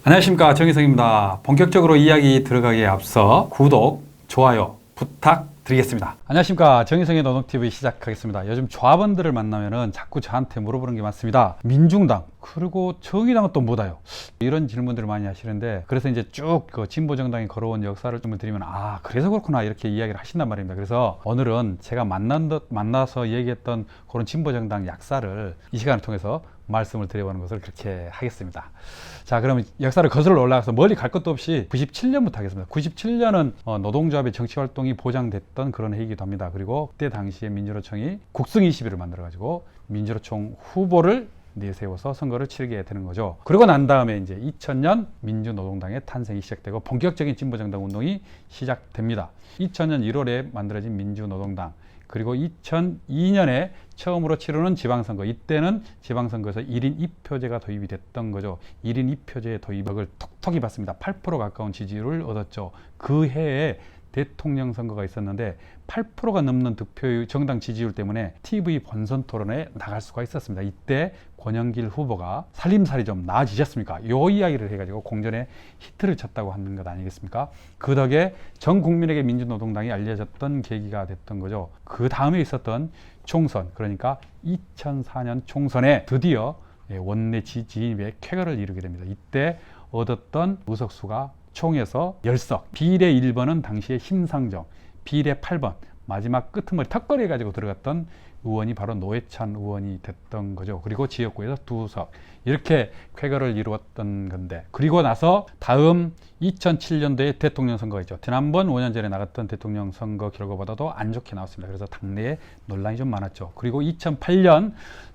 안녕하십니까, 정희성입니다. 본격적으로 이야기 들어가기에 앞서 구독, 좋아요 부탁드리겠습니다. 안녕하십니까, 정희성의 노동TV 시작하겠습니다. 요즘 조합원들을 만나면은 자꾸 저한테 물어보는 게 많습니다. 민중당 그리고 정의당은 또 뭐다요? 이런 질문들을 많이 하시는데, 그래서 이제 쭉 그 진보정당이 걸어온 역사를 좀 드리면 그래서 그렇구나 이렇게 이야기를 하신단 말입니다. 그래서 오늘은 제가 만나서 얘기했던 그런 진보정당 약사를 이 시간을 통해서 말씀을 드려보는 것을 그렇게 하겠습니다. 자, 그러면 역사를 거슬러 올라가서 멀리 갈 것도 없이 97년부터 하겠습니다. 97년은 노동조합의 정치활동이 보장됐던 그런 해이기도 합니다. 그리고 그때 당시에 민주노총이 국승 20일을 만들어가지고 민주노총 후보를 내세워서 선거를 치르게 되는 거죠. 그러고 난 다음에 이제 2000년 민주노동당의 탄생이 시작되고 본격적인 진보정당 운동이 시작됩니다. 2000년 1월에 만들어진 민주노동당, 그리고 2002년에 처음으로 치르는 지방선거, 이때는 지방선거에서 1인 2표제가 도입이 됐던 거죠. 1인 2표제의 도입을 톡톡히 받습니다. 8% 가까운 지지율을 얻었죠. 그 해에 대통령 선거가 있었는데 8%가 넘는 득표의 정당 지지율 때문에 TV 본선 토론에 나갈 수가 있었습니다. 이때 권영길 후보가 살림살이 좀 나아지셨습니까? 요 이야기를 해가지고 공전에 히트를 쳤다고 하는 것 아니겠습니까? 그 덕에 전 국민에게 민주노동당이 알려졌던 계기가 됐던 거죠. 그 다음에 있었던 총선, 그러니까 2004년 총선에 드디어 원내 진입의 쾌거를 이루게 됩니다. 이때 얻었던 의석수가 총에서 10석, 비례 1번은 당시에 심상정, 비례 8번, 마지막 끄트머리 턱걸이 해가지고 들어갔던 의원이 바로 노회찬 의원이 됐던 거죠. 그리고 지역구에서 2석, 이렇게 쾌거를 이루었던 건데, 그리고 나서 다음 2007년도에 대통령 선거가 있죠. 지난번 5년 전에 나갔던 대통령 선거 결과보다도 안 좋게 나왔습니다. 그래서 당내에 논란이 좀 많았죠. 그리고 2008년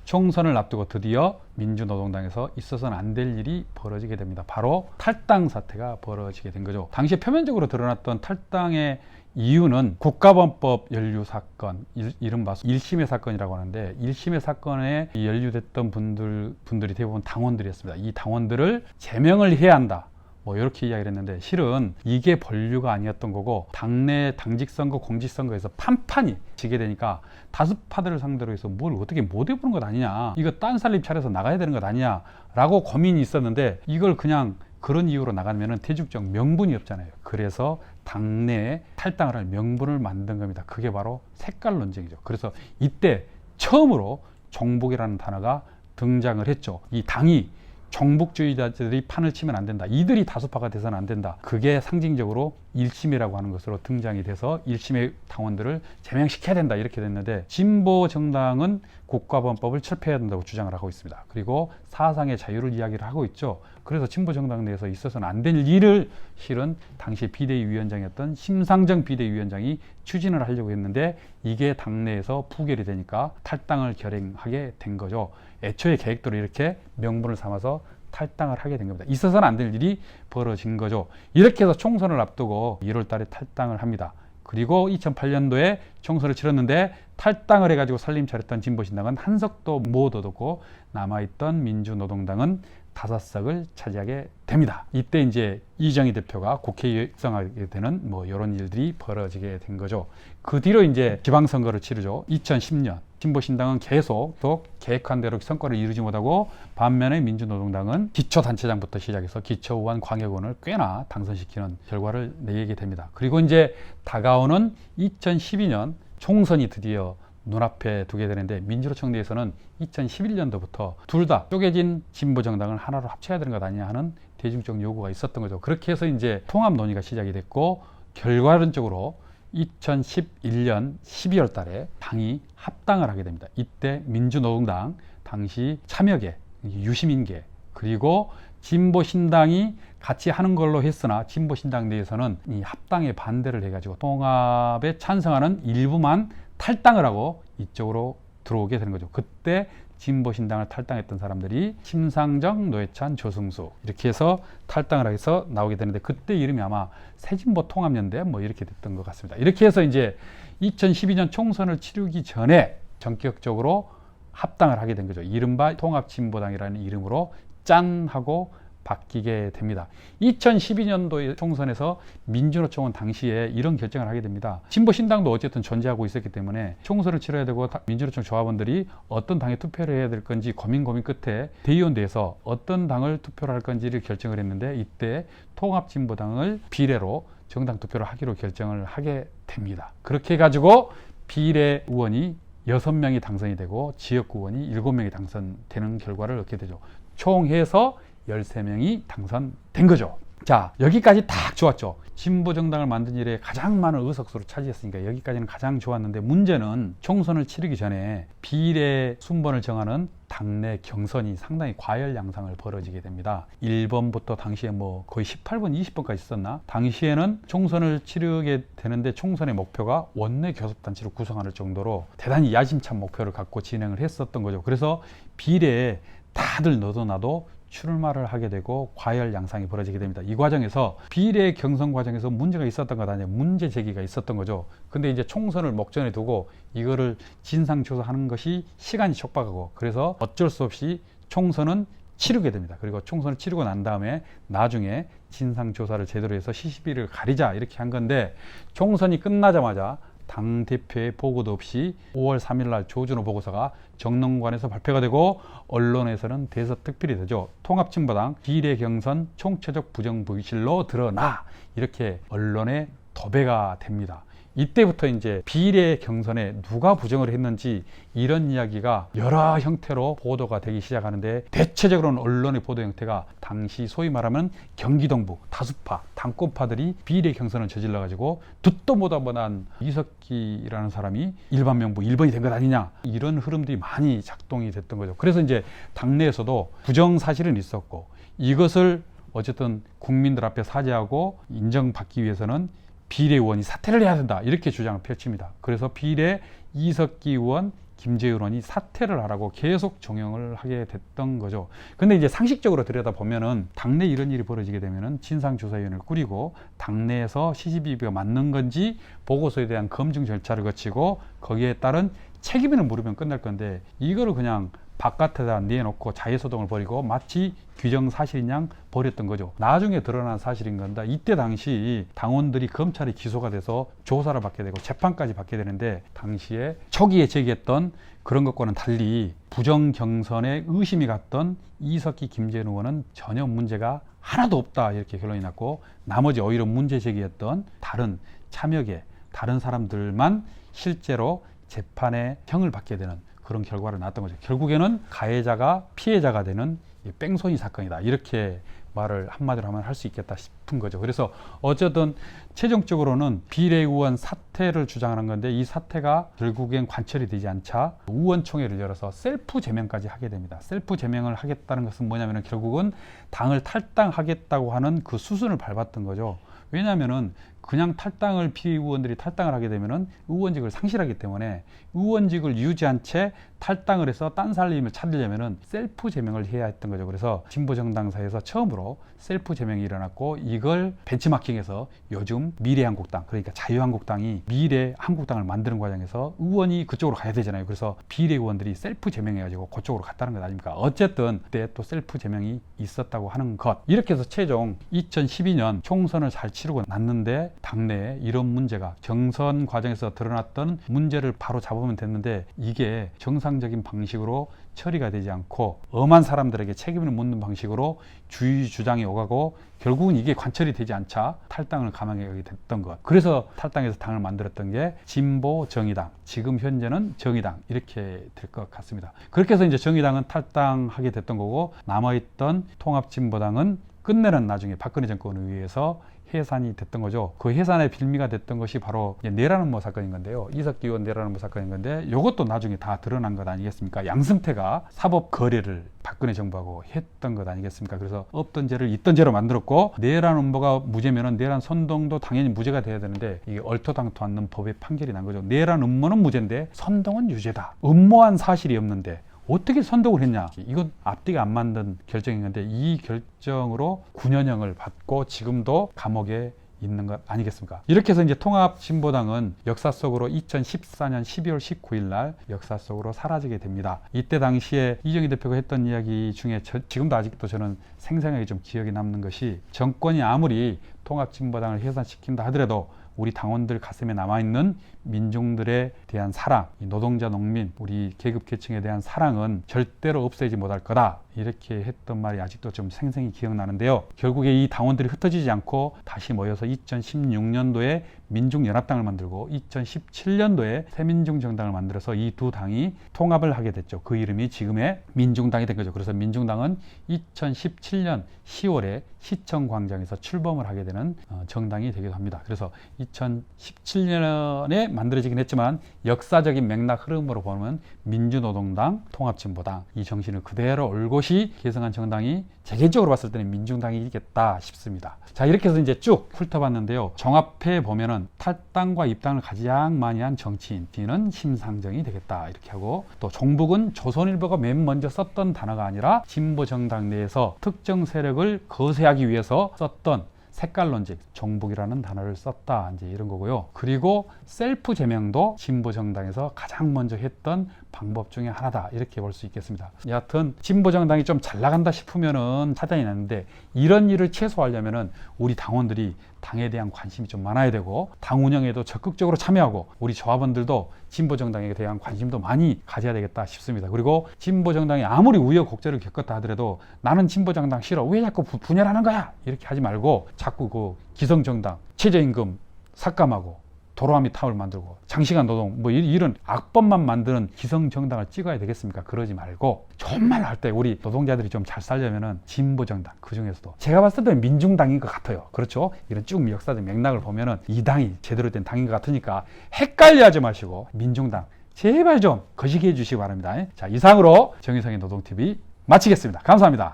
총선을 앞두고 드디어 민주노동당에서 있어서는 안 될 일이 벌어지게 됩니다. 바로 탈당 사태가 벌어지게 된 거죠. 당시에 표면적으로 드러났던 탈당의 이유는 국가범법 연루 사건, 이른바 1심의 사건이라고 하는데, 1심의 사건에 연루됐던 분들이 대부분 당원들이었습니다. 이 당원들을 제명을 해야 한다, 뭐 이렇게 이야기를 했는데, 실은 이게 본류가 아니었던 거고, 당내 당직선거, 공직선거에서 판판이 지게 되니까 다수파들을 상대로 해서 뭘 어떻게 못 해보는 것 아니냐, 이거 딴 살림 차려서 나가야 되는 것 아니냐 라고 고민이 있었는데, 이걸 그냥 그런 이유로 나가면 대중적 명분이 없잖아요. 그래서 당내에 탈당을 할 명분을 만든 겁니다. 그게 바로 색깔 논쟁이죠. 그래서 이때 처음으로 종북이라는 단어가 등장을 했죠. 이 당이 종북주의자들이 판을 치면 안 된다, 이들이 다수파가 돼서는 안 된다, 그게 상징적으로 1심이라고 하는 것으로 등장이 돼서 1심의 당원들을 제명시켜야 된다, 이렇게 됐는데, 진보 정당은 국가범법을 철폐해야 된다고 주장을 하고 있습니다. 그리고 사상의 자유를 이야기를 하고 있죠. 그래서 진보 정당 내에서 있어서는 안 될 일을 실은 당시 비대위원장이었던 심상정 비대위원장이 추진을 하려고 했는데, 이게 당내에서 부결이 되니까 탈당을 결행하게 된 거죠. 애초에 계획대로 이렇게 명분을 삼아서 탈당을 하게 된 겁니다. 있어서는 안 될 일이 벌어진 거죠. 이렇게 해서 총선을 앞두고 1월 달에 탈당을 합니다. 그리고 2008년도에 총선을 치렀는데, 탈당을 해가지고 살림 차렸던 진보신당은 한 석도 못 얻었고, 남아있던 민주노동당은 5석을 차지하게 됩니다. 이때 이제 이정희 대표가 국회에 입성하게 되는 이런 일들이 벌어지게 된 거죠. 그 뒤로 이제 지방선거를 치르죠. 2010년 진보신당은 계속 계획한 대로 선거를 이루지 못하고, 반면에 민주노동당은 기초단체장부터 시작해서 기초의원, 광역의원을 꽤나 당선시키는 결과를 내게 됩니다. 그리고 이제 다가오는 2012년 총선이 드디어 눈앞에 두게 되는데, 민주노총 내에서는 2011년도부터 둘 다 쪼개진 진보정당을 하나로 합쳐야 되는 것 아니냐 하는 대중적 요구가 있었던 거죠. 그렇게 해서 이제 통합 논의가 시작이 됐고, 결과론적으로 2011년 12월 달에 당이 합당을 하게 됩니다. 이때 민주노동당, 당시 참여계, 유시민계, 그리고 진보신당이 같이 하는 걸로 했으나, 진보신당 내에서는 이 합당에 반대를 해가지고 통합에 찬성하는 일부만 탈당을 하고 이쪽으로 들어오게 되는 거죠. 그때 진보신당을 탈당했던 사람들이 심상정, 노회찬, 조승수, 이렇게 해서 탈당을 해서 나오게 되는데, 그때 이름이 아마 새진보 통합연대 이렇게 됐던 것 같습니다. 이렇게 해서 이제 2012년 총선을 치르기 전에 전격적으로 합당을 하게 된 거죠. 이른바 통합진보당이라는 이름으로 짠 하고 바뀌게 됩니다. 2012년도의 총선에서 민주노총은 당시에 이런 결정을 하게 됩니다. 진보 신당도 어쨌든 존재하고 있었기 때문에 총선을 치러야 되고 민주노총 조합원들이 어떤 당에 투표를 해야 될 건지 고민 끝에 대의원대에서 어떤 당을 투표를 할 건지를 결정을 했는데, 이때 통합진보당을 비례로 정당 투표를 하기로 결정을 하게 됩니다. 그렇게 해가지고 비례 의원이 6명이 당선이 되고 지역구 의원이 7명이 당선되는 결과를 얻게 되죠. 총 해서 13명이 당선된 거죠. 자, 여기까지 딱 좋았죠. 진보 정당을 만든 일에 가장 많은 의석수를 차지했으니까 여기까지는 가장 좋았는데, 문제는 총선을 치르기 전에 비례 순번을 정하는 당내 경선이 상당히 과열양상을 벌어지게 됩니다. 1번부터 당시에 뭐 거의 18번, 20번까지 있었나? 당시에는 총선을 치르게 되는데 총선의 목표가 원내 교섭단체를 구성할 정도로 대단히 야심찬 목표를 갖고 진행을 했었던 거죠. 그래서 비례에 다들 너도 나도 출마를 하게 되고 과열 양상이 벌어지게 됩니다. 이 과정에서 비례 경선 과정에서 문제가 있었던 것 아니에요. 문제 제기가 있었던 거죠. 근데 이제 총선을 목전에 두고 이거를 진상조사하는 것이 시간이 촉박하고, 그래서 어쩔 수 없이 총선은 치르게 됩니다. 그리고 총선을 치르고 난 다음에 나중에 진상조사를 제대로 해서 시시비를 가리자 이렇게 한 건데, 총선이 끝나자마자 당대표의 보고도 없이 5월 3일 날 조준호 보고서가 정론관에서 발표가 되고 언론에서는 대서특필이 되죠. 통합진보당 비례 경선 총체적 부정부실로 드러나, 이렇게 언론에 도배가 됩니다. 이때부터 이제 비례 경선에 누가 부정을 했는지 이런 이야기가 여러 형태로 보도가 되기 시작하는데, 대체적으로는 언론의 보도 형태가 당시 소위 말하면 경기 동부 다수파 당권파들이 비례 경선을 저질러 가지고 듣도 못한 이석기라는 사람이 일반 명부 1번이 된 것 아니냐, 이런 흐름들이 많이 작동이 됐던 거죠. 그래서 이제 당내에서도 부정 사실은 있었고, 이것을 어쨌든 국민들 앞에 사죄하고 인정받기 위해서는 비례 의원이 사퇴를 해야 된다, 이렇게 주장을 펼칩니다. 그래서 비례 이석기 의원, 김재율 의원이 사퇴를 하라고 계속 종용을 하게 됐던 거죠. 근데 이제 상식적으로 들여다보면은 당내 이런 일이 벌어지게 되면은 진상조사위원회를 꾸리고 당내에서 시시비비가 맞는 건지 보고서에 대한 검증 절차를 거치고 거기에 따른 책임을 물으면 끝날 건데, 이거를 그냥 바깥에다 내놓고 자해소동을 벌이고 마치 규정사실인 양 벌였던 거죠. 나중에 드러난 사실인 건데, 이때 당시 당원들이 검찰에 기소가 돼서 조사를 받게 되고 재판까지 받게 되는데, 당시에 초기에 제기했던 그런 것과는 달리 부정경선에 의심이 갔던 이석기, 김재현 의원은 전혀 문제가 하나도 없다, 이렇게 결론이 났고, 나머지 오히려 문제 제기했던 다른 참여계 다른 사람들만 실제로 재판에 형을 받게 되는 그런 결과를 낳았던 거죠. 결국에는 가해자가 피해자가 되는 뺑소니 사건이다, 이렇게 말을 한마디로 하면 할 수 있겠다 싶은 거죠. 그래서 어쨌든 최종적으로는 비례 의원 사퇴를 주장하는 건데, 이 사퇴가 결국엔 관철이 되지 않자 의원총회를 열어서 셀프 제명까지 하게 됩니다. 셀프 제명을 하겠다는 것은 뭐냐면 결국은 당을 탈당하겠다고 하는 그 수순을 밟았던 거죠. 왜냐하면은 그냥 탈당을 비례 의원들이 탈당을 하게 되면은 의원직을 상실하기 때문에 의원직을 유지한 채 탈당을 해서 딴 살림을 찾으려면은 셀프 제명을 해야 했던 거죠. 그래서 진보 정당사에서 처음으로 셀프 제명이 일어났고, 이걸 벤치마킹해서 요즘 미래한국당, 그러니까 자유한국당이 미래한국당을 만드는 과정에서 의원이 그쪽으로 가야 되잖아요. 그래서 비례 의원들이 셀프 제명해가지고 그쪽으로 갔다는 것 아닙니까? 어쨌든 그때 또 셀프 제명이 있었다고 하는 것, 이렇게 해서 최종 2012년 총선을 잘 치르고 났는데, 당내에 이런 문제가 경선 과정에서 드러났던 문제를 바로 잡으면 됐는데, 이게 정상적인 방식으로 처리가 되지 않고 엄한 사람들에게 책임을 묻는 방식으로 주의 주장이 오가고, 결국은 이게 관철이 되지 않자 탈당을 감행하게 됐던 것. 그래서 탈당해서 당을 만들었던 게 진보 정의당, 지금 현재는 정의당, 이렇게 될 것 같습니다. 그렇게 해서 이제 정의당은 탈당하게 됐던 거고, 남아있던 통합진보당은 끝내는 나중에 박근혜 정권에 의해서 해산이 됐던 거죠. 그 해산의 빌미가 됐던 것이 바로 내란음모 사건인 건데요. 이석기 의원 내란음모 사건인 건데, 이것도 나중에 다 드러난 것 아니겠습니까? 양승태가 사법 거래를 박근혜 정부하고 했던 것 아니겠습니까? 그래서 없던 죄를 있던 죄로 만들었고, 내란음모가 무죄면은 내란 선동도 당연히 무죄가 돼야 되는데, 이게 얼토당토 않는 법의 판결이 난 거죠. 내란음모는 무죄인데 선동은 유죄다. 음모한 사실이 없는데 어떻게 선동을 했냐, 이건 앞뒤가 안 맞는 결정인 건데, 이 결정으로 9년형을 받고 지금도 감옥에 있는 것 아니겠습니까? 이렇게 해서 이제 통합진보당은 역사 속으로 2014년 12월 19일 날 역사 속으로 사라지게 됩니다. 이때 당시에 이정희 대표가 했던 이야기 중에 지금도 아직도 저는 생생하게 좀 기억에 남는 것이, 정권이 아무리 통합진보당을 해산시킨다 하더라도 우리 당원들 가슴에 남아있는 민중들에 대한 사랑, 이 노동자, 농민, 우리 계급계층에 대한 사랑은 절대로 없애지 못할 거다, 이렇게 했던 말이 아직도 좀 생생히 기억나는데요. 결국에 이 당원들이 흩어지지 않고 다시 모여서 2016년도에 민중연합당을 만들고 2017년도에 새민중정당을 만들어서 이 두 당이 통합을 하게 됐죠. 그 이름이 지금의 민중당이 된 거죠. 그래서 민중당은 2017년 10월에 시청광장에서 출범을 하게 되는 정당이 되기도 합니다. 그래서 2017년에 만들어지긴 했지만 역사적인 맥락 흐름으로 보면 민주노동당, 통합진보당, 이 정신을 그대로 올곧이 계승한 정당이 제 개인적으로 봤을 때는 민중당이겠다 싶습니다. 자, 이렇게 해서 이제 쭉 훑어봤는데요. 종합해 보면은 탈당과 입당을 가장 많이 한 정치인 D는 심상정이 되겠다, 이렇게 하고, 또 종북은 조선일보가 맨 먼저 썼던 단어가 아니라 진보정당 내에서 특정 세력을 거세하기 위해서 썼던 색깔론직, 종북이라는 단어를 썼다, 이제 이런 거고요. 그리고 셀프 제명도 진보정당에서 가장 먼저 했던 방법 중에 하나다, 이렇게 볼 수 있겠습니다. 여하튼 진보정당이 좀 잘 나간다 싶으면은 차단이 났는데, 이런 일을 최소화하려면은 우리 당원들이 당에 대한 관심이 좀 많아야 되고, 당 운영에도 적극적으로 참여하고, 우리 조합원들도 진보정당에 대한 관심도 많이 가져야 되겠다 싶습니다. 그리고 진보정당이 아무리 우여곡절을 겪었다 하더라도 나는 진보정당 싫어, 왜 자꾸 분열하는 거야, 이렇게 하지 말고 자꾸 그 기성정당, 최저임금 삭감하고 도로아미 타워를 만들고 장시간 노동, 뭐 이런 악법만 만드는 기성정당을 찍어야 되겠습니까? 그러지 말고 좋은 말 할 때 우리 노동자들이 좀 잘 살려면은 진보정당, 그 중에서도 제가 봤을 때는 민중당인 것 같아요. 그렇죠? 이런 쭉 역사적 맥락을 보면은 이 당이 제대로 된 당인 것 같으니까 헷갈려 하지 마시고 민중당 제발 좀 거시기 해 주시기 바랍니다. 자, 이상으로 정의성의 노동TV 마치겠습니다. 감사합니다.